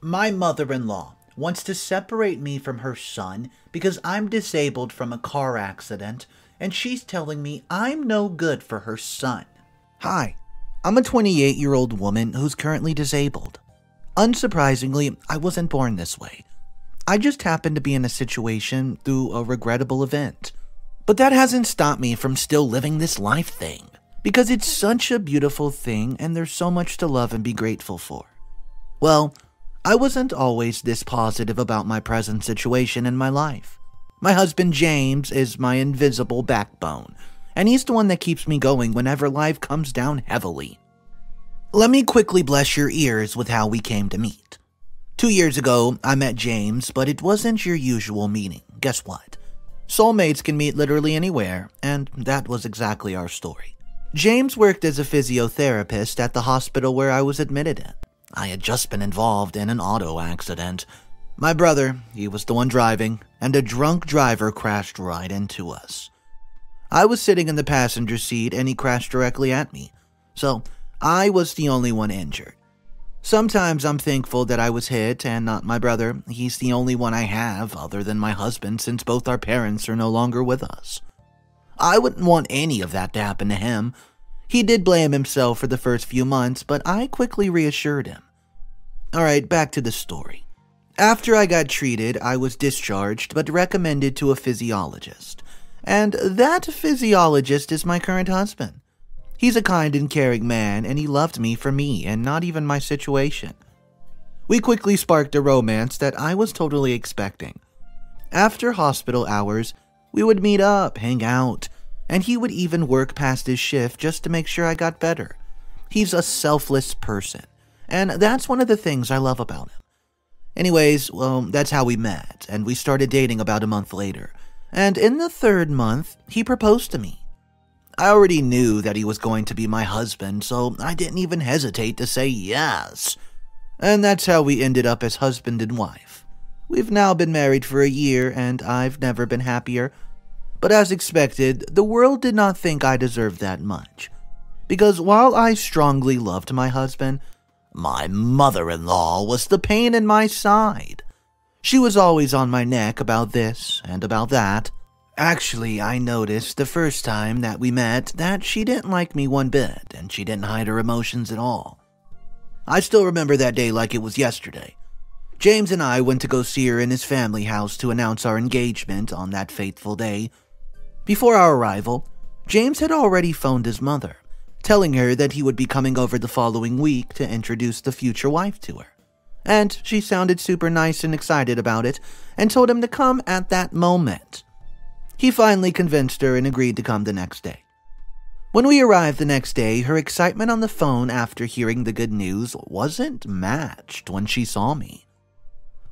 My mother-in-law wants to separate me from her son because I'm disabled from a car accident, and she's telling me I'm no good for her son. Hi, I'm a 28-year-old woman who's currently disabled. Unsurprisingly, I wasn't born this way. I just happened to be in a situation through a regrettable event. But that hasn't stopped me from still living this life thing, because it's such a beautiful thing and there's so much to love and be grateful for. Well, I wasn't always this positive about my present situation in my life. My husband James is my invisible backbone, and he's the one that keeps me going whenever life comes down heavily. Let me quickly bless your ears with how we came to meet. 2 years ago, I met James, but it wasn't your usual meeting. Guess what? Soulmates can meet literally anywhere, and that was exactly our story. James worked as a physiotherapist at the hospital where I was admitted in. I had just been involved in an auto accident. My brother, he was the one driving, and a drunk driver crashed right into us. I was sitting in the passenger seat and he crashed directly at me, so I was the only one injured. Sometimes I'm thankful that I was hit and not my brother. He's the only one I have other than my husband since both our parents are no longer with us. I wouldn't want any of that to happen to him. He did blame himself for the first few months, but I quickly reassured him. Alright, back to the story. After I got treated, I was discharged but recommended to a physiologist. And that physiologist is my current husband. He's a kind and caring man, and he loved me for me and not even my situation. We quickly sparked a romance that I was totally expecting. After hospital hours, we would meet up, hang out, and he would even work past his shift just to make sure I got better. He's a selfless person, and that's one of the things I love about him. Anyways, well, that's how we met, and we started dating about a month later. And in the 3rd month, he proposed to me. I already knew that he was going to be my husband, so I didn't even hesitate to say yes. And that's how we ended up as husband and wife. We've now been married for a year, and I've never been happier. But as expected, the world did not think I deserved that much. Because while I strongly loved my husband, my mother-in-law was the pain in my side. She was always on my neck about this and about that. Actually, I noticed the first time that we met that she didn't like me one bit, and she didn't hide her emotions at all. I still remember that day like it was yesterday. James and I went to go see her in his family house to announce our engagement on that fateful day. Before our arrival, James had already phoned his mother, telling her that he would be coming over the following week to introduce the future wife to her. And she sounded super nice and excited about it, and told him to come at that moment. He finally convinced her and agreed to come the next day. When we arrived the next day, her excitement on the phone after hearing the good news wasn't matched when she saw me.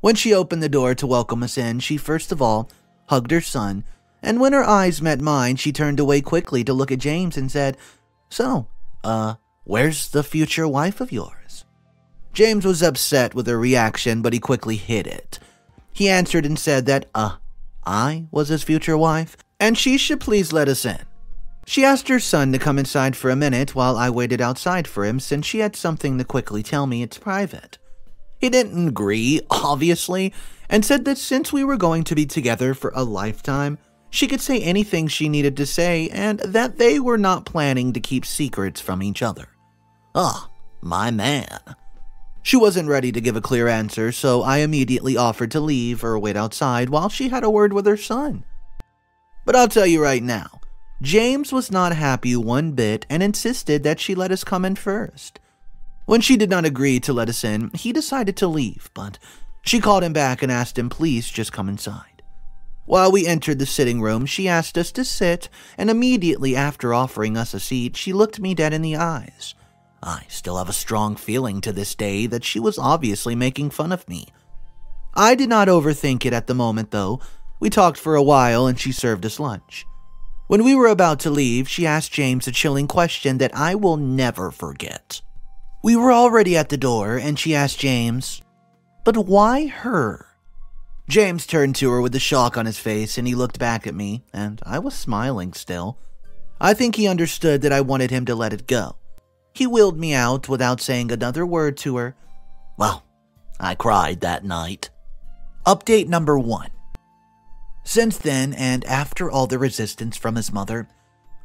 When she opened the door to welcome us in, she first of all hugged her son, and when her eyes met mine, she turned away quickly to look at James and said, "So, where's the future wife of yours?" James was upset with her reaction, but he quickly hid it. He answered and said that, I was his future wife, and she should please let us in. She asked her son to come inside for a minute while I waited outside for him since she had something to quickly tell me it's private. He didn't agree, obviously, and said that since we were going to be together for a lifetime, she could say anything she needed to say and that they were not planning to keep secrets from each other. My man. She wasn't ready to give a clear answer, so I immediately offered to leave or wait outside while she had a word with her son. But I'll tell you right now, James was not happy one bit and insisted that she let us come in first. When she did not agree to let us in, he decided to leave, but she called him back and asked him please just come inside. While we entered the sitting room, she asked us to sit, and immediately after offering us a seat, she looked me dead in the eyes. I still have a strong feeling to this day that she was obviously making fun of me. I did not overthink it at the moment, though. We talked for a while and she served us lunch. When we were about to leave, she asked James a chilling question that I will never forget. We were already at the door and she asked James, "But why her?" James turned to her with a shock on his face and he looked back at me, and I was smiling still. I think he understood that I wanted him to let it go. He wheeled me out without saying another word to her. Well, I cried that night. Update number 1. Since then, and after all the resistance from his mother,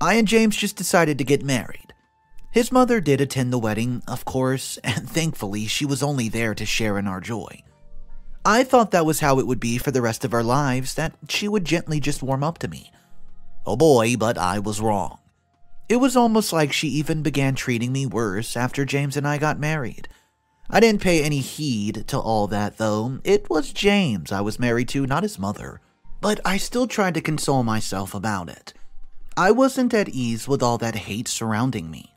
I and James just decided to get married. His mother did attend the wedding, of course, and thankfully she was only there to share in our joy. I thought that was how it would be for the rest of our lives, that she would gently just warm up to me. Oh boy, but I was wrong. It was almost like she even began treating me worse after James and I got married. I didn't pay any heed to all that, though. It was James I was married to, not his mother. But I still tried to console myself about it. I wasn't at ease with all that hate surrounding me.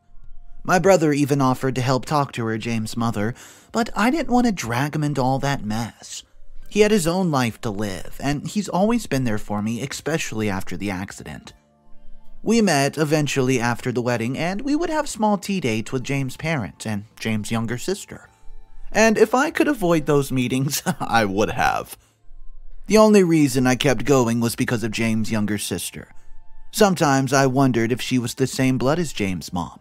My brother even offered to help talk to her, James' mother, but I didn't want to drag him into all that mess. He had his own life to live, and he's always been there for me, especially after the accident. We met eventually after the wedding, and we would have small tea dates with James' parents and James' younger sister. And if I could avoid those meetings, I would have. The only reason I kept going was because of James' younger sister. Sometimes I wondered if she was the same blood as James' mom.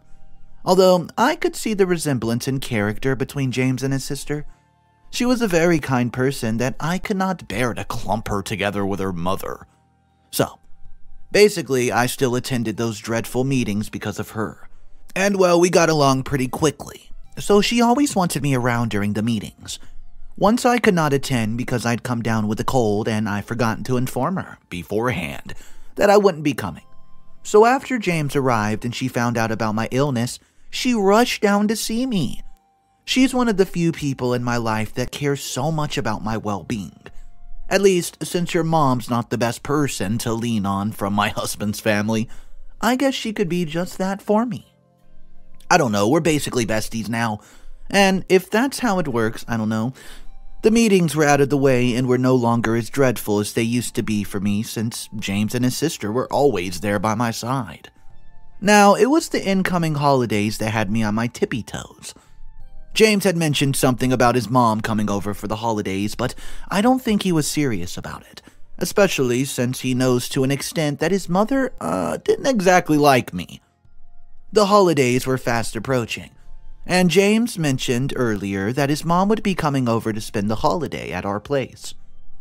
Although I could see the resemblance in character between James and his sister. She was a very kind person that I could not bear to clump her together with her mother. So, basically, I still attended those dreadful meetings because of her. And well, we got along pretty quickly, so she always wanted me around during the meetings. Once I could not attend because I'd come down with a cold and I forgotten to inform her beforehand that I wouldn't be coming. So after James arrived and she found out about my illness, she rushed down to see me. She's one of the few people in my life that cares so much about my well-being. At least, since your mom's not the best person to lean on from my husband's family, I guess she could be just that for me. I don't know, we're basically besties now. And if that's how it works, I don't know. The meetings were out of the way and were no longer as dreadful as they used to be for me since James and his sister were always there by my side. Now, it was the incoming holidays that had me on my tippy toes. James had mentioned something about his mom coming over for the holidays, but I don't think he was serious about it, especially since he knows to an extent that his mother, didn't exactly like me. The holidays were fast approaching, and James mentioned earlier that his mom would be coming over to spend the holiday at our place.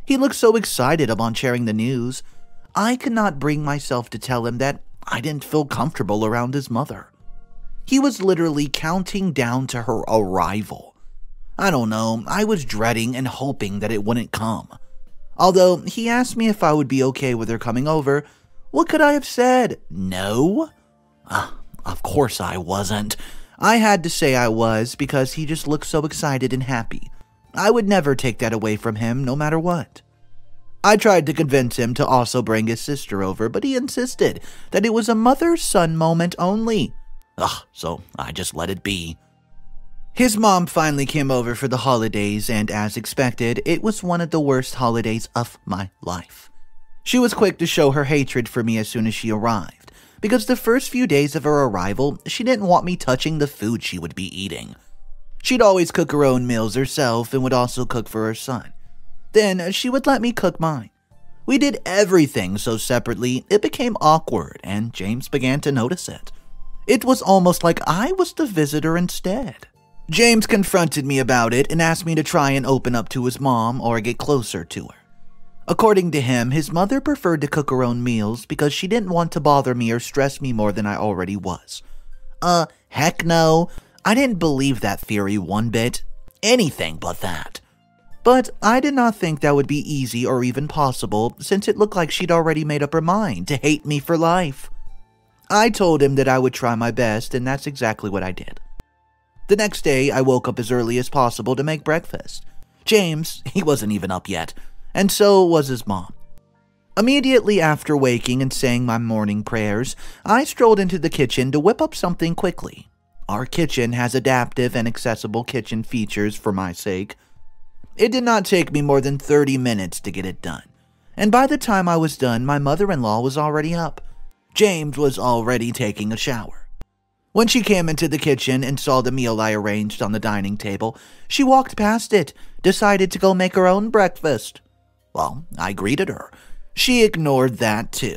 He looked so excited upon sharing the news. I could not bring myself to tell him that I didn't feel comfortable around his mother. He was literally counting down to her arrival. I don't know, I was dreading and hoping that it wouldn't come. Although he asked me if I would be okay with her coming over, what could I have said? No? Of course I wasn't. I had to say I was because he just looked so excited and happy. I would never take that away from him, no matter what. I tried to convince him to also bring his sister over, but he insisted that it was a mother-son moment only. So I just let it be. His mom finally came over for the holidays, and as expected, it was one of the worst holidays of my life. She was quick to show her hatred for me as soon as she arrived, because the first few days of her arrival, she didn't want me touching the food she would be eating. She'd always cook her own meals herself and would also cook for her son. Then she would let me cook mine. We did everything so separately, it became awkward, and James began to notice it. It was almost like I was the visitor instead. James confronted me about it and asked me to try and open up to his mom or get closer to her. According to him, his mother preferred to cook her own meals because she didn't want to bother me or stress me more than I already was. Heck no. I didn't believe that theory one bit. Anything but that. But I did not think that would be easy or even possible, since it looked like she'd already made up her mind to hate me for life. I told him that I would try my best, and that's exactly what I did. The next day, I woke up as early as possible to make breakfast. James, he wasn't even up yet, and so was his mom. Immediately after waking and saying my morning prayers, I strolled into the kitchen to whip up something quickly. Our kitchen has adaptive and accessible kitchen features for my sake. It did not take me more than 30 minutes to get it done, and by the time I was done, my mother-in-law was already up. James was already taking a shower. When she came into the kitchen and saw the meal I arranged on the dining table, she walked past it, decided to go make her own breakfast. Well, I greeted her. She ignored that too.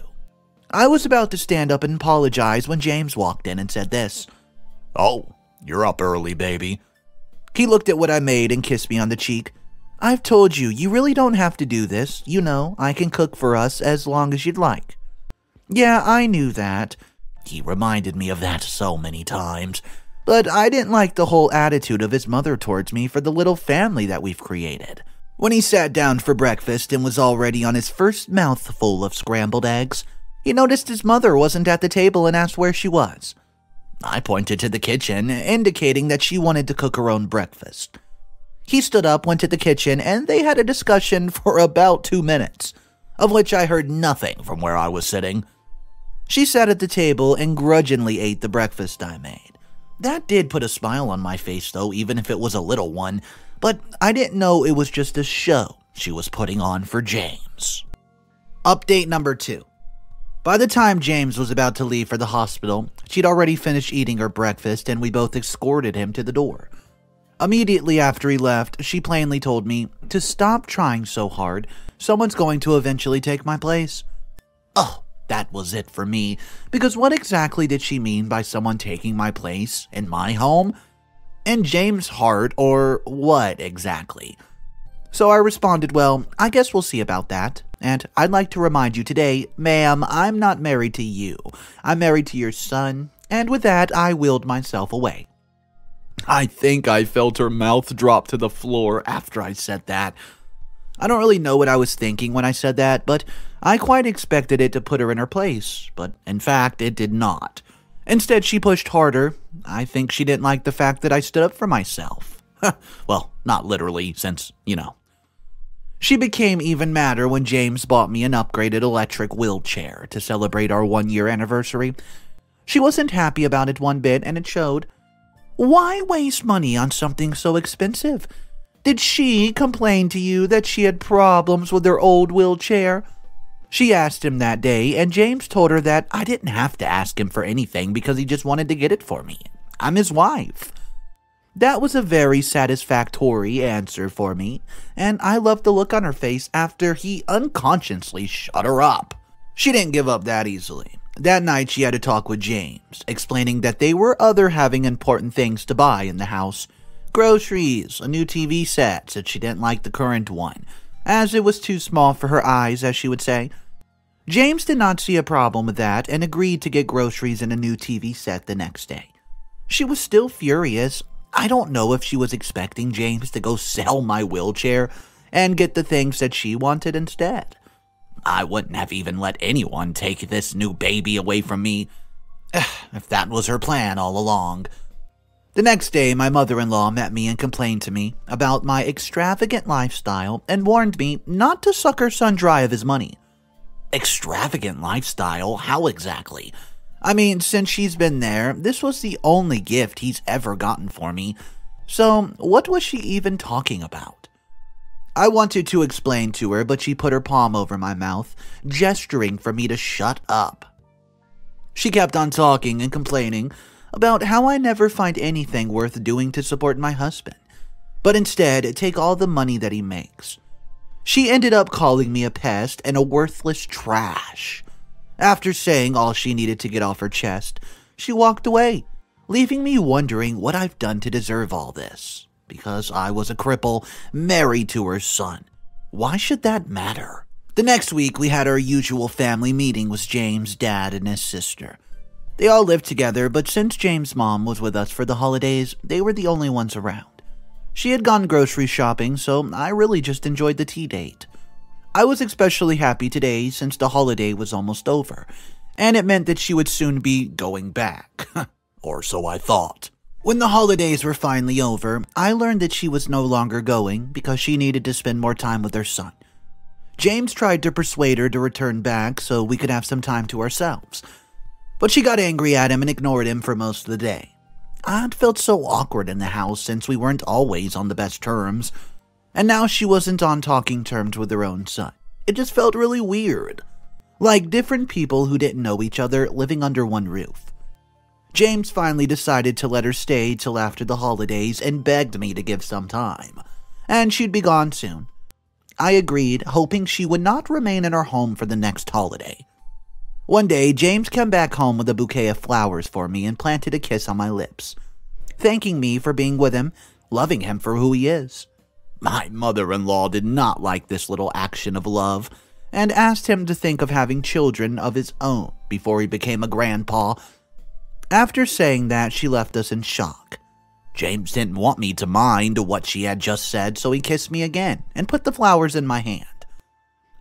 I was about to stand up and apologize when James walked in and said this. "Oh, you're up early, baby." He looked at what I made and kissed me on the cheek. "I've told you, you really don't have to do this. You know, I can cook for us as long as you'd like." "Yeah, I knew that." He reminded me of that so many times. But I didn't like the whole attitude of his mother towards me for the little family that we've created. When he sat down for breakfast and was already on his first mouthful of scrambled eggs, he noticed his mother wasn't at the table and asked where she was. I pointed to the kitchen, indicating that she wanted to cook her own breakfast. He stood up, went to the kitchen, and they had a discussion for about 2 minutes, of which I heard nothing from where I was sitting. She sat at the table and grudgingly ate the breakfast I made. That did put a smile on my face, though, even if it was a little one, but I didn't know it was just a show she was putting on for James. Update number 2. By the time James was about to leave for the hospital, she'd already finished eating her breakfast and we both escorted him to the door. Immediately after he left, she plainly told me to stop trying so hard. Someone's going to eventually take my place. Oh, that was it for me, because what exactly did she mean by someone taking my place in my home? In James' heart, or what exactly? So I responded, "Well, I guess we'll see about that. And I'd like to remind you today, ma'am, I'm not married to you. I'm married to your son." And with that, I wheeled myself away. I think I felt her mouth drop to the floor after I said that. I don't really know what I was thinking when I said that, but I quite expected it to put her in her place, but in fact, it did not. Instead, she pushed harder. I think she didn't like the fact that I stood up for myself. Well, not literally, since, you know. She became even madder when James bought me an upgraded electric wheelchair to celebrate our 1-year anniversary. She wasn't happy about it one bit, and it showed. Why waste money on something so expensive? Did she complain to you that she had problems with her old wheelchair? She asked him that day, and James told her that I didn't have to ask him for anything because he just wanted to get it for me. I'm his wife. That was a very satisfactory answer for me, and I loved the look on her face after he unconsciously shut her up. She didn't give up that easily. That night she had a talk with James, explaining that they were having important things to buy in the house. Groceries, a new TV set, since she didn't like the current one, as it was too small for her eyes, as she would say. James did not see a problem with that and agreed to get groceries and a new TV set the next day. She was still furious. I don't know if she was expecting James to go sell my wheelchair and get the things that she wanted instead. I wouldn't have even let anyone take this new baby away from me, if that was her plan all along. The next day, my mother-in-law met me and complained to me about my extravagant lifestyle and warned me not to suck her son dry of his money. Extravagant lifestyle? How exactly? I mean, since she's been there, this was the only gift he's ever gotten for me. So, what was she even talking about? I wanted to explain to her, but she put her palm over my mouth, gesturing for me to shut up. She kept on talking and complaining about how I never find anything worth doing to support my husband, but instead take all the money that he makes. She ended up calling me a pest and a worthless trash. After saying all she needed to get off her chest, she walked away, leaving me wondering what I've done to deserve all this. Because I was a cripple, married to her son. Why should that matter? The next week, we had our usual family meeting with James' dad and his sister. They all lived together, but since James' mom was with us for the holidays, they were the only ones around. She had gone grocery shopping, so I really just enjoyed the tea date. I was especially happy today since the holiday was almost over, and it meant that she would soon be going back. Or so I thought. When the holidays were finally over, I learned that she was no longer going because she needed to spend more time with her son. James tried to persuade her to return back so we could have some time to ourselves, but she got angry at him and ignored him for most of the day. I'd felt so awkward in the house since we weren't always on the best terms, and now she wasn't on talking terms with her own son. It just felt really weird, like different people who didn't know each other living under one roof. James finally decided to let her stay till after the holidays and begged me to give some time, and she'd be gone soon. I agreed, hoping she would not remain in our home for the next holiday. One day, James came back home with a bouquet of flowers for me and planted a kiss on my lips, thanking me for being with him loving him for who he is. My mother-in-law did not like this little action of love and asked him to think of having children of his own before he became a grandpa. After saying that, she left us in shock. James didn't want me to mind what she had just said, so he kissed me again and put the flowers in my hand.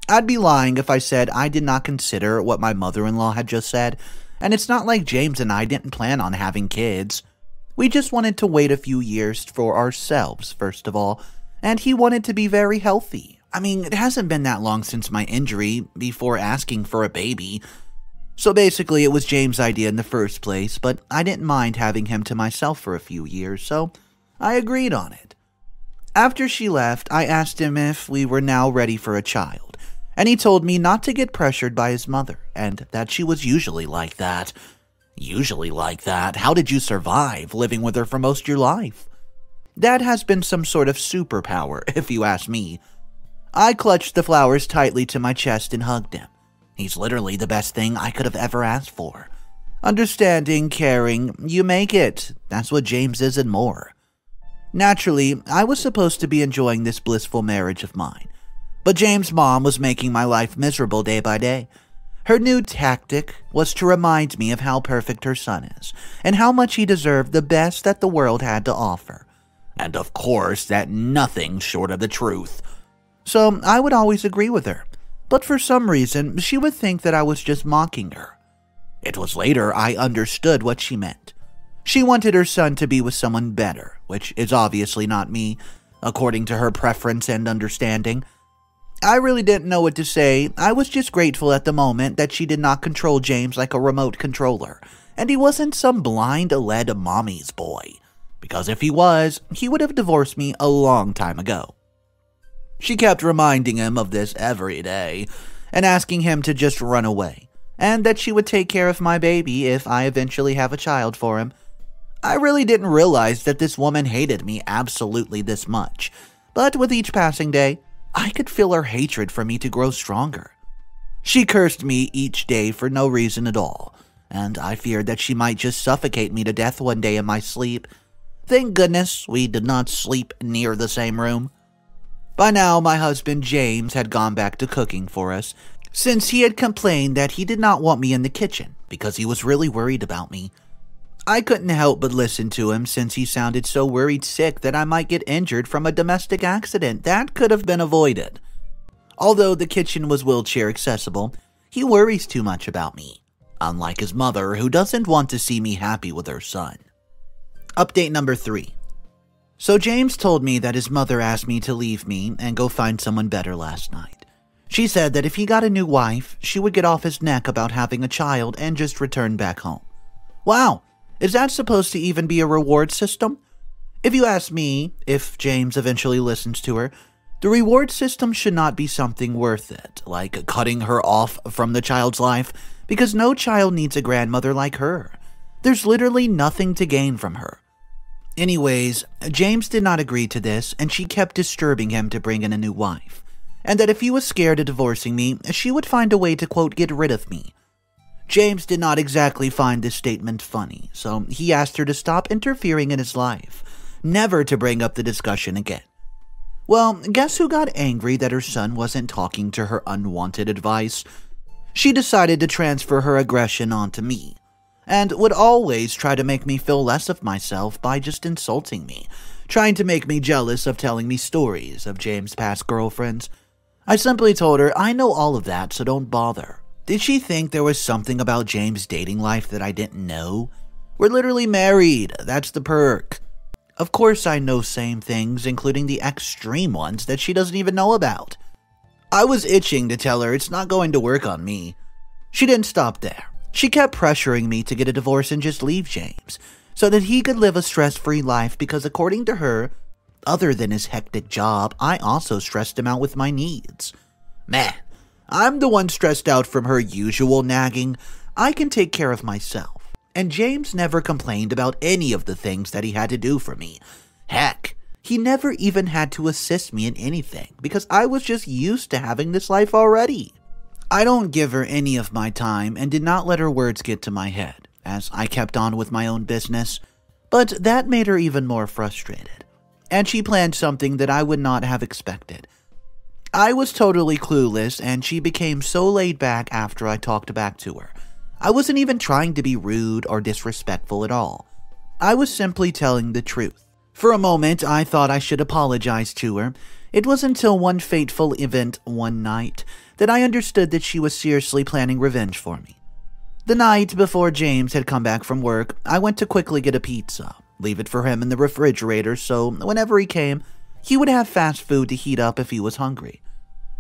I'd be lying if I said I did not consider what my mother-in-law had just said, and it's not like James and I didn't plan on having kids. We just wanted to wait a few years for ourselves, first of all, and he wanted to be very healthy. I mean, it hasn't been that long since my injury before asking for a baby. So basically, it was James' idea in the first place, but I didn't mind having him to myself for a few years, so I agreed on it. After she left, I asked him if we were now ready for a child, and he told me not to get pressured by his mother, and that she was usually like that. Usually like that? How did you survive living with her for most of your life? That has been some sort of superpower, if you ask me. I clutched the flowers tightly to my chest and hugged him. He's literally the best thing I could have ever asked for. Understanding, caring, you make it. That's what James is and more. Naturally, I was supposed to be enjoying this blissful marriage of mine, but James' mom was making my life miserable day by day. Her new tactic was to remind me of how perfect her son is, and how much he deserved the best that the world had to offer. And of course, that nothing short of the truth. So I would always agree with her, but for some reason, she would think that I was just mocking her. It was later I understood what she meant. She wanted her son to be with someone better, which is obviously not me, according to her preference and understanding. I really didn't know what to say. I was just grateful at the moment that she did not control James like a remote controller, and he wasn't some blind-led mommy's boy. Because if he was, he would have divorced me a long time ago. She kept reminding him of this every day, and asking him to just run away, and that she would take care of my baby if I eventually have a child for him. I really didn't realize that this woman hated me absolutely this much, but with each passing day, I could feel her hatred for me to grow stronger. She cursed me each day for no reason at all, and I feared that she might just suffocate me to death one day in my sleep. Thank goodness we did not sleep near the same room. By now, my husband James had gone back to cooking for us, since he had complained that he did not want me in the kitchen because he was really worried about me. I couldn't help but listen to him since he sounded so worried sick that I might get injured from a domestic accident that could have been avoided. Although the kitchen was wheelchair accessible, he worries too much about me, unlike his mother who doesn't want to see me happy with her son. Update number 3. So James told me that his mother asked me to leave me and go find someone better last night. She said that if he got a new wife, she would get off his neck about having a child and just return back home. Wow, is that supposed to even be a reward system? If you ask me, if James eventually listens to her, the reward system should not be something worth it, like cutting her off from the child's life, because no child needs a grandmother like her. There's literally nothing to gain from her. Anyways, James did not agree to this, and she kept disturbing him to bring in a new wife, and that if he was scared of divorcing me, she would find a way to, quote, get rid of me. James did not exactly find this statement funny, so he asked her to stop interfering in his life, never to bring up the discussion again. Well, guess who got angry that her son wasn't talking to her unwanted advice? She decided to transfer her aggression onto me, and would always try to make me feel less of myself by just insulting me, trying to make me jealous of telling me stories of James' past girlfriends. I simply told her, I know all of that, so don't bother. Did she think there was something about James' dating life that I didn't know? We're literally married, that's the perk. Of course I know same things, including the extreme ones that she doesn't even know about. I was itching to tell her it's not going to work on me. She didn't stop there. She kept pressuring me to get a divorce and just leave James, so that he could live a stress-free life because according to her, other than his hectic job, I also stressed him out with my needs. Meh, I'm the one stressed out from her usual nagging. I can take care of myself. And James never complained about any of the things that he had to do for me. Heck, he never even had to assist me in anything because I was just used to having this life already. I don't give her any of my time and did not let her words get to my head, as I kept on with my own business, but that made her even more frustrated. and she planned something that I would not have expected. I was totally clueless, and she became so laid back after I talked back to her. I wasn't even trying to be rude or disrespectful at all. I was simply telling the truth. For a moment, I thought I should apologize to her. It was until one fateful event one night that I understood that she was seriously planning revenge for me. The night before James had come back from work, I went to quickly get a pizza, leave it for him in the refrigerator so whenever he came, he would have fast food to heat up if he was hungry.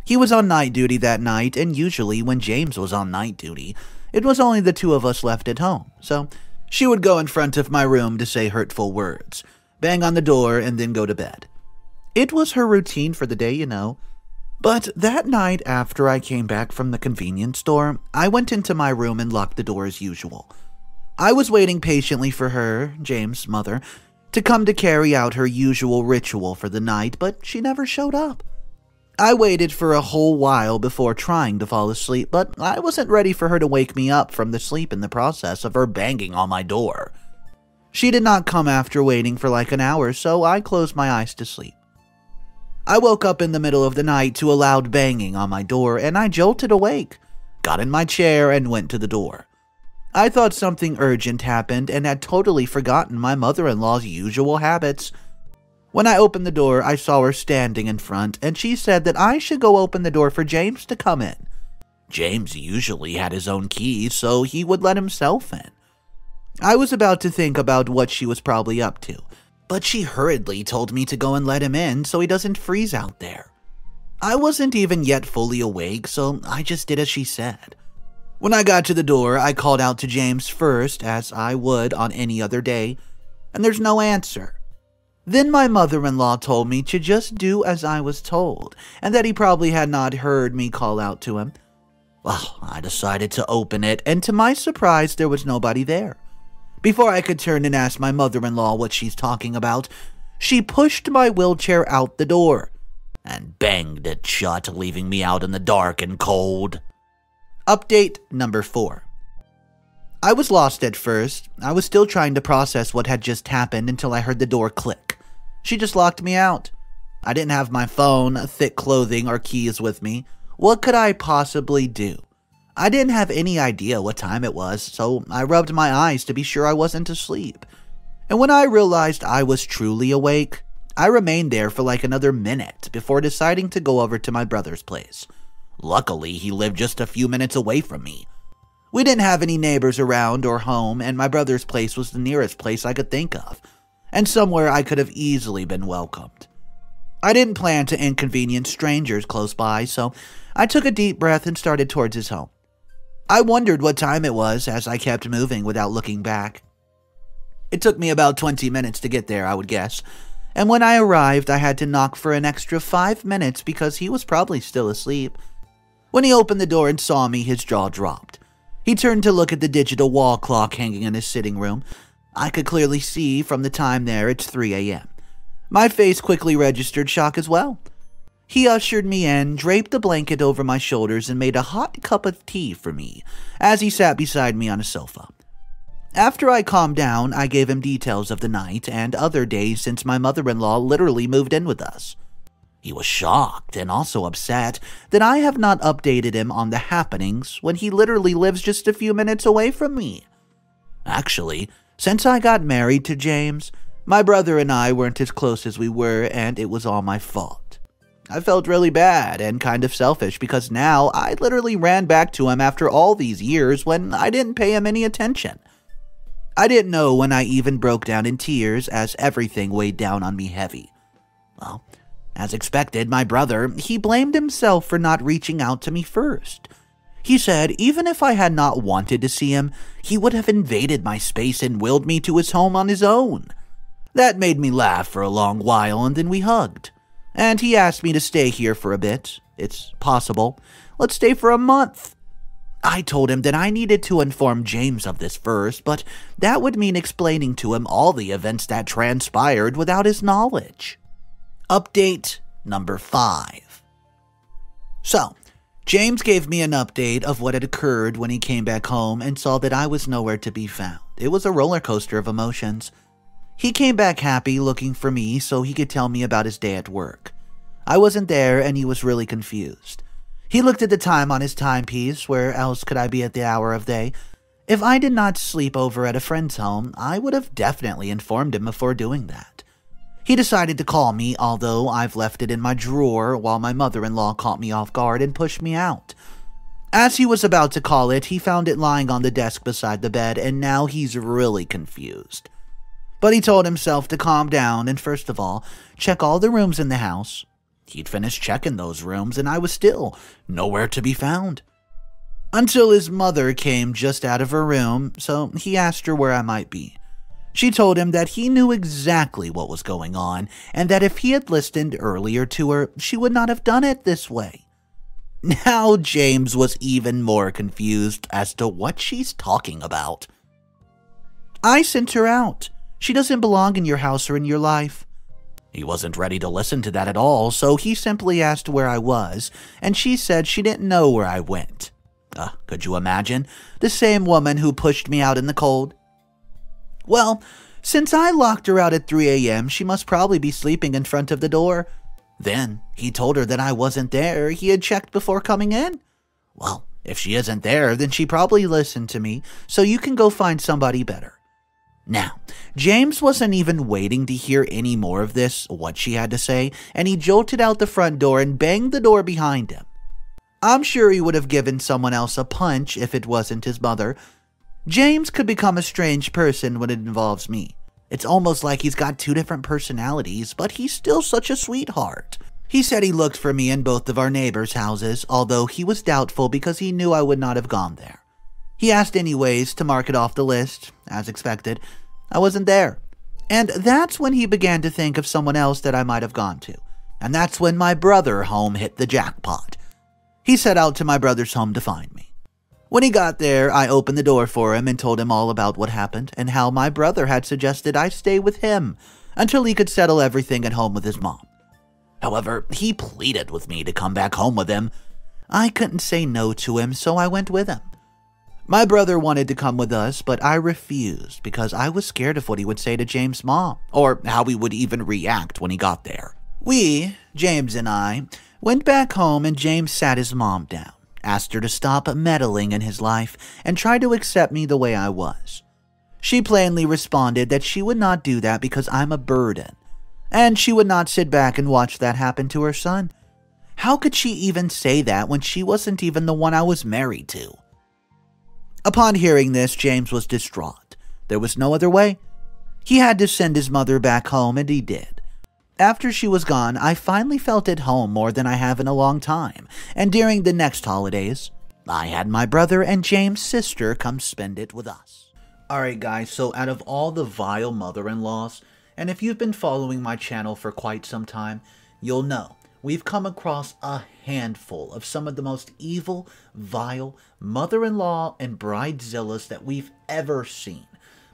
He was on night duty that night, and usually when James was on night duty, it was only the two of us left at home, so she would go in front of my room to say hurtful words, bang on the door, and then go to bed. It was her routine for the day, you know. But that night after I came back from the convenience store, I went into my room and locked the door as usual. I was waiting patiently for her, James' mother, to come to carry out her usual ritual for the night, but she never showed up. I waited for a whole while before trying to fall asleep, but I wasn't ready for her to wake me up from the sleep in the process of her banging on my door. She did not come after waiting for like an hour, so I closed my eyes to sleep. I woke up in the middle of the night to a loud banging on my door, and I jolted awake, got in my chair, and went to the door. I thought something urgent happened and had totally forgotten my mother-in-law's usual habits. When I opened the door, I saw her standing in front, and she said that I should go open the door for James to come in. James usually had his own keys, so he would let himself in. I was about to think about what she was probably up to, but she hurriedly told me to go and let him in so he doesn't freeze out there. I wasn't even yet fully awake, so I just did as she said. When I got to the door, I called out to James first, as I would on any other day, and there's no answer. Then my mother-in-law told me to just do as I was told, and that he probably had not heard me call out to him. Well, I decided to open it, and to my surprise, there was nobody there. Before I could turn and ask my mother-in-law what she's talking about, she pushed my wheelchair out the door and banged it shut, leaving me out in the dark and cold. Update number 4. I was lost at first. I was still trying to process what had just happened until I heard the door click. She just locked me out. I didn't have my phone, thick clothing, or keys with me. What could I possibly do? I didn't have any idea what time it was, so I rubbed my eyes to be sure I wasn't asleep. And when I realized I was truly awake, I remained there for like another minute before deciding to go over to my brother's place. Luckily, he lived just a few minutes away from me. We didn't have any neighbors around or home, and my brother's place was the nearest place I could think of, and somewhere I could have easily been welcomed. I didn't plan to inconvenience strangers close by, so I took a deep breath and started towards his home. I wondered what time it was as I kept moving without looking back. It took me about 20 minutes to get there, I would guess, and when I arrived, I had to knock for an extra 5 minutes because he was probably still asleep. When he opened the door and saw me, his jaw dropped. He turned to look at the digital wall clock hanging in his sitting room. I could clearly see from the time there it's 3 a.m. My face quickly registered shock as well. He ushered me in, draped a blanket over my shoulders, and made a hot cup of tea for me as he sat beside me on a sofa. After I calmed down, I gave him details of the night and other days since my mother-in-law literally moved in with us. He was shocked and also upset that I have not updated him on the happenings when he literally lives just a few minutes away from me. Actually, since I got married to James, my brother and I weren't as close as we were, and it was all my fault. I felt really bad and kind of selfish because now I literally ran back to him after all these years when I didn't pay him any attention. I didn't know when I even broke down in tears as everything weighed down on me heavy. Well, as expected, my brother, he blamed himself for not reaching out to me first. He said even if I had not wanted to see him, he would have invaded my space and willed me to his home on his own. That made me laugh for a long while, and then we hugged. And he asked me to stay here for a bit. It's possible. Let's stay for a month. I told him that I needed to inform James of this first, but that would mean explaining to him all the events that transpired without his knowledge. Update number 5. So, James gave me an update of what had occurred when he came back home and saw that I was nowhere to be found. It was a roller coaster of emotions. He came back happy looking for me so he could tell me about his day at work. I wasn't there and he was really confused. He looked at the time on his timepiece. Where else could I be at the hour of day? If I did not sleep over at a friend's home, I would have definitely informed him before doing that. He decided to call me, although I've left it in my drawer while my mother-in-law caught me off guard and pushed me out. As he was about to call it, he found it lying on the desk beside the bed, and now he's really confused. But he told himself to calm down and first of all, check all the rooms in the house. He'd finished checking those rooms and I was still nowhere to be found. Until his mother came just out of her room, so he asked her where I might be. She told him that he knew exactly what was going on and that if he had listened earlier to her, she would not have done it this way. Now James was even more confused as to what she's talking about. I sent her out. She doesn't belong in your house or in your life. He wasn't ready to listen to that at all, so he simply asked where I was, and she said she didn't know where I went. Could you imagine? The same woman who pushed me out in the cold? Well, since I locked her out at 3 a.m., she must probably be sleeping in front of the door. Then he told her that I wasn't there. He had checked before coming in. Well, if she isn't there, then she probably listened to me, so you can go find somebody better. Now, James wasn't even waiting to hear any more of this, what she had to say, and he jolted out the front door and banged the door behind him. I'm sure he would have given someone else a punch if it wasn't his mother. James could become a strange person when it involves me. It's almost like he's got two different personalities, but he's still such a sweetheart. He said he looked for me in both of our neighbors' houses, although he was doubtful because he knew I would not have gone there. He asked anyways to mark it off the list, as expected. I wasn't there. And that's when he began to think of someone else that I might have gone to. And that's when my brother home hit the jackpot. He set out to my brother's home to find me. When he got there, I opened the door for him and told him all about what happened and how my brother had suggested I stay with him until he could settle everything at home with his mom. However, he pleaded with me to come back home with him. I couldn't say no to him, so I went with him. My brother wanted to come with us, but I refused because I was scared of what he would say to James' mom, or how he would even react when he got there. We, James and I, went back home and James sat his mom down, asked her to stop meddling in his life, and try to accept me the way I was. She plainly responded that she would not do that because I'm a burden, and she would not sit back and watch that happen to her son. How could she even say that when she wasn't even the one I was married to? Upon hearing this, James was distraught. There was no other way. He had to send his mother back home, and he did. After she was gone, I finally felt at home more than I have in a long time, and during the next holidays, I had my brother and James' sister come spend it with us. Alright guys, so out of all the vile mother-in-laws, and if you've been following my channel for quite some time, you'll know we've come across a handful of some of the most evil, vile mother-in-law and bridezillas that we've ever seen.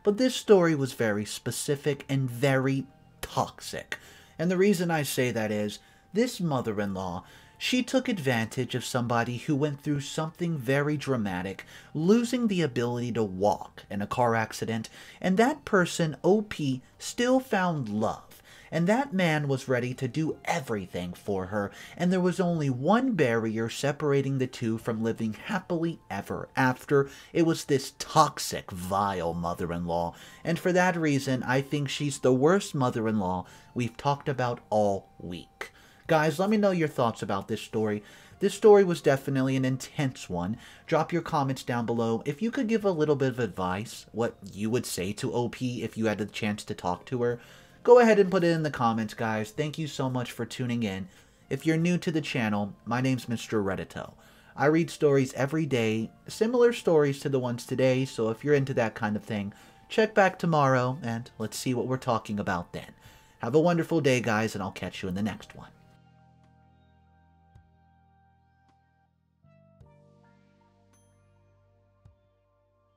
But this story was very specific and very toxic. And the reason I say that is, this mother-in-law, she took advantage of somebody who went through something very dramatic, losing the ability to walk in a car accident, and that person, OP, still found love. And that man was ready to do everything for her, and there was only one barrier separating the two from living happily ever after. It was this toxic, vile mother-in-law, and for that reason, I think she's the worst mother-in-law we've talked about all week. Guys, let me know your thoughts about this story. This story was definitely an intense one. Drop your comments down below. If you could give a little bit of advice, what you would say to OP if you had the chance to talk to her, go ahead and put it in the comments, guys. Thank you so much for tuning in. If you're new to the channel, my name's Mr. Reddito. I read stories every day, similar stories to the ones today, so if you're into that kind of thing, check back tomorrow, and let's see what we're talking about then. Have a wonderful day, guys, and I'll catch you in the next one.